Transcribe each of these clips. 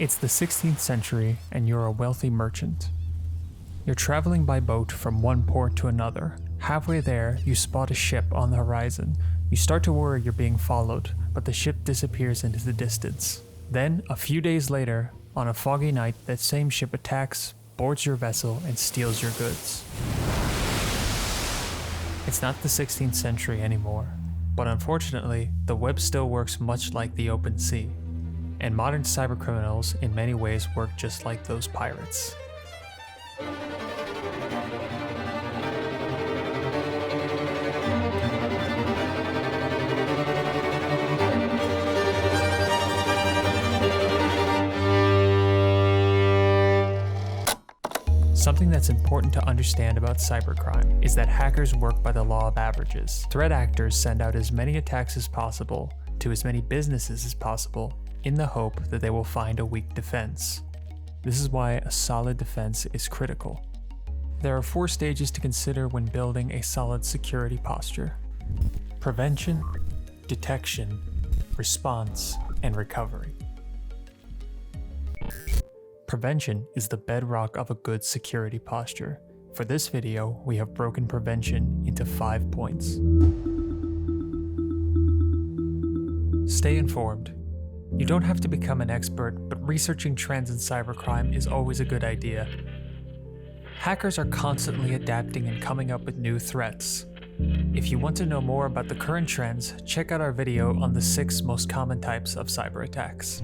It's the 16th century and you're a wealthy merchant. You're traveling by boat from one port to another. Halfway there, you spot a ship on the horizon. You start to worry you're being followed, but the ship disappears into the distance. Then, a few days later, on a foggy night, that same ship attacks, boards your vessel, and steals your goods. It's not the 16th century anymore, but unfortunately, the web still works much like the open sea. And modern cybercriminals in many ways work just like those pirates. Something that's important to understand about cybercrime is that hackers work by the law of averages. Threat actors send out as many attacks as possible to as many businesses as possible in the hope that they will find a weak defense. This is why a solid defense is critical. There are 4 stages to consider when building a solid security posture: prevention, detection, response, and recovery. Prevention is the bedrock of a good security posture. For this video, we have broken prevention into 5 points. Stay informed. You don't have to become an expert, but researching trends in cybercrime is always a good idea. Hackers are constantly adapting and coming up with new threats. If you want to know more about the current trends, check out our video on the 6 most common types of cyber attacks.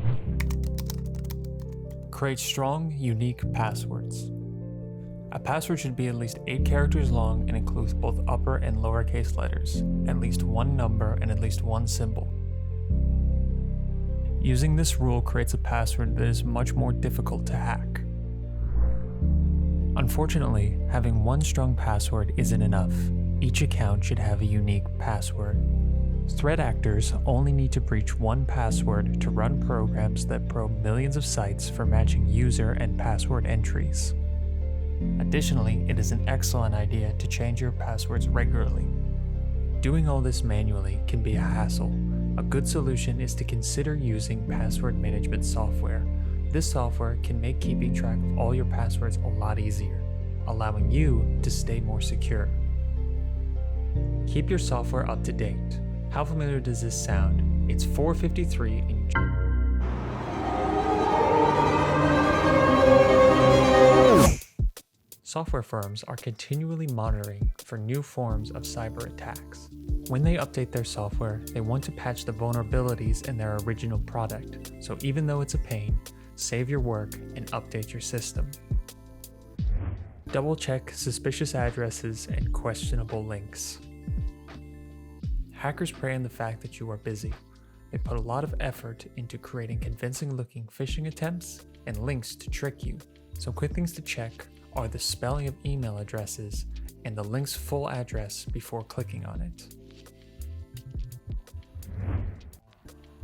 Create strong, unique passwords. A password should be at least 8 characters long and includes both upper and lowercase letters, at least 1 number, and at least 1 symbol. Using this rule creates a password that is much more difficult to hack. Unfortunately, having 1 strong password isn't enough. Each account should have a unique password. Threat actors only need to breach 1 password to run programs that probe millions of sites for matching user and password entries. Additionally, it is an excellent idea to change your passwords regularly. Doing all this manually can be a hassle. A good solution is to consider using password management software. This software can make keeping track of all your passwords a lot easier, allowing you to stay more secure. Keep your software up to date. How familiar does this sound? It's 4:53 in Software firms are continually monitoring for new forms of cyber attacks. When they update their software, they want to patch the vulnerabilities in their original product, so even though it's a pain, save your work and update your system. Double-check suspicious addresses and questionable links. Hackers prey on the fact that you are busy. They put a lot of effort into creating convincing-looking phishing attempts and links to trick you, so quick things to check are the spelling of email addresses and the link's full address before clicking on it.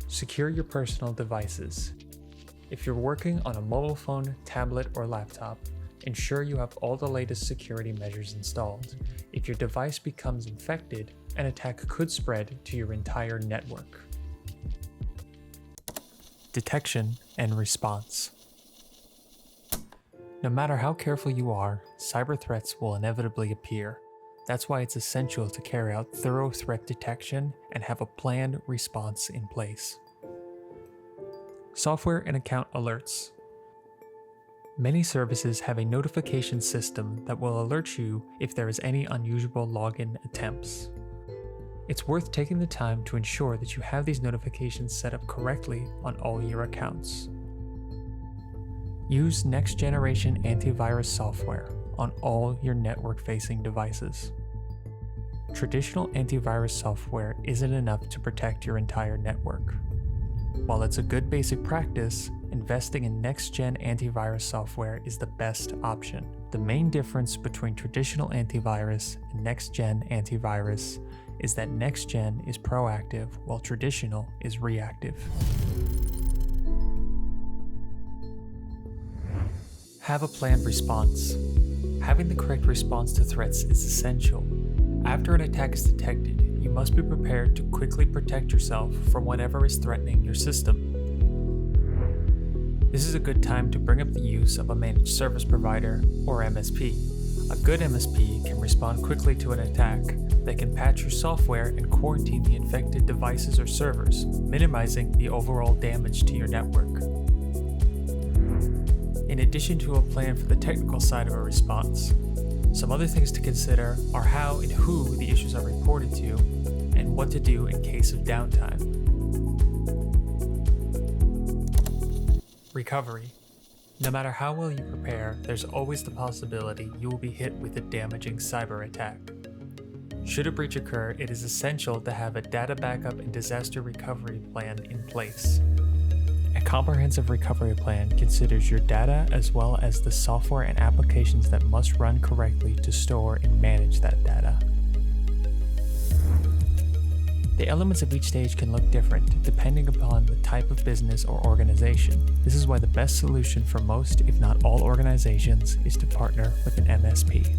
Secure your personal devices. If you're working on a mobile phone, tablet, or laptop, ensure you have all the latest security measures installed. If your device becomes infected, an attack could spread to your entire network. Detection and response. No matter how careful you are, cyber threats will inevitably appear. That's why it's essential to carry out thorough threat detection and have a planned response in place. Software and account alerts. Many services have a notification system that will alert you if there is any unusual login attempts. It's worth taking the time to ensure that you have these notifications set up correctly on all your accounts. Use next-generation antivirus software on all your network-facing devices. Traditional antivirus software isn't enough to protect your entire network. While it's a good basic practice, investing in next-gen antivirus software is the best option. The main difference between traditional antivirus and next-gen antivirus is that next-gen is proactive while traditional is reactive. Have a planned response. Having the correct response to threats is essential. After an attack is detected, you must be prepared to quickly protect yourself from whatever is threatening your system. This is a good time to bring up the use of a managed service provider, or MSP. A good MSP can respond quickly to an attack. They can patch your software and quarantine the infected devices or servers, minimizing the overall damage to your network. In addition to a plan for the technical side of a response, some other things to consider are how and who the issues are reported to, and what to do in case of downtime. Recovery. No matter how well you prepare, there's always the possibility you will be hit with a damaging cyber attack. Should a breach occur, it is essential to have a data backup and disaster recovery plan in place. A comprehensive recovery plan considers your data as well as the software and applications that must run correctly to store and manage that data. The elements of each stage can look different depending upon the type of business or organization. This is why the best solution for most, if not all organizations, is to partner with an MSP.